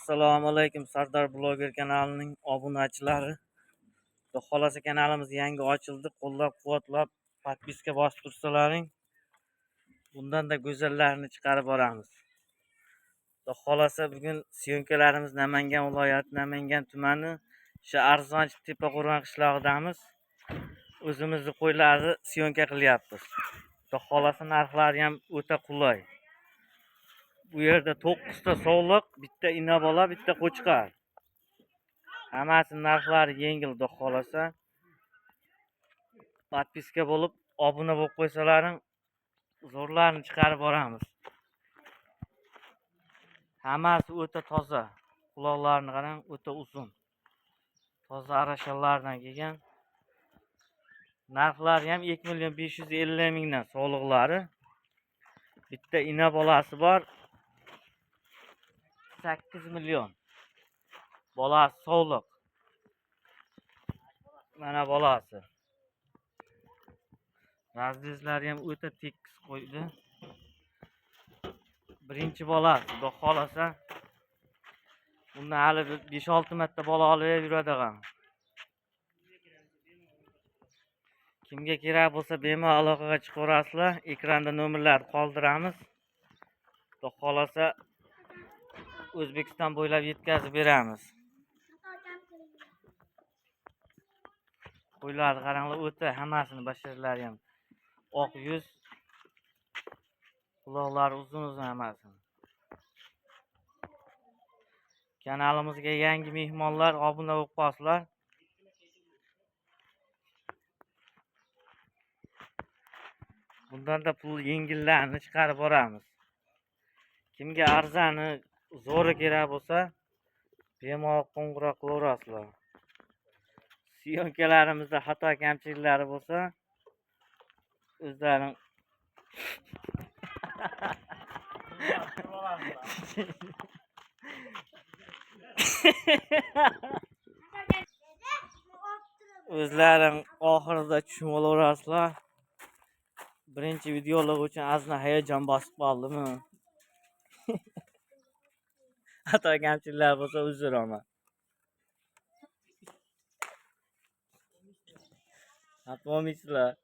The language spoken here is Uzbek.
Assalomu alaykum Sardor bloger kanalining obunachilari. Xudo xolasa kanalimiz yangi ochildi. Qo'llab-quvvatlab podpiska bosib tursalaring. Bundan da go'zallarni chiqarib boramiz. Xudo xolasa bugun syomkalarimiz Namangan viloyati, Namangan tumani, shu Arzonchi Tepaqo'rg'on qishlog'idamiz. O'zimizni qo'ylarni syomka qilyapmiz. Xudo xolasa narxlari ham o'ta qulay. Bu yerda 9 ta sog'liq, bitta ina bola, bitta qo'chqar. Hammasi narxlari yengil, xudo xolasa. Podpiska bo'lib, obuna bo'lib qo'ysalaring, zo'rlarni chiqarib boramiz. Hammasi o'ta toza. Quloqlarini qarang, o'ta uzun. Toza arashalardan kelgan. Narxlari ham 2.550.000 dan sog'liqlari. Bitta ina bolasi bor. 8 million. Bolasi sog'liq. Mana bolasi. Razrezlari ham o'ta tekis qo'ydi. Birinchi bolasi, xudo xolasa. Bundan hali 5-6 marta bola olib yuradigan. Kimga kerak bo'lsa bemalol aloqaga chiqaverasizlar. Ekranda nomerlarni qoldiramiz. Xudo xolasa O'zbekiston bo'ylab yetkazib beramiz. Qo'ylarni qaranglar, o'ta hammasini basharalari ham oq yuz, quloqlari uzun hammasini. Kanalimizga yangi mehmonlar obuna bo'lib qolsizlar. Bundan da pul yengillarni chiqarib boramiz. Kimga arzani zo'ri kerak bo'lsa, bemalol qo'ng'iroq qilaverasizlar. Syomkalarimizda xato kamchiliklari bo'lsa, o'zlaring o'zlaring oxirida tushunib olaverasizlar. Birinchi videolar uchun azna hayajon bosib qoldimi? Xato kamchiliklar bo'lsa uzr olma. Hatto olmaysizlar.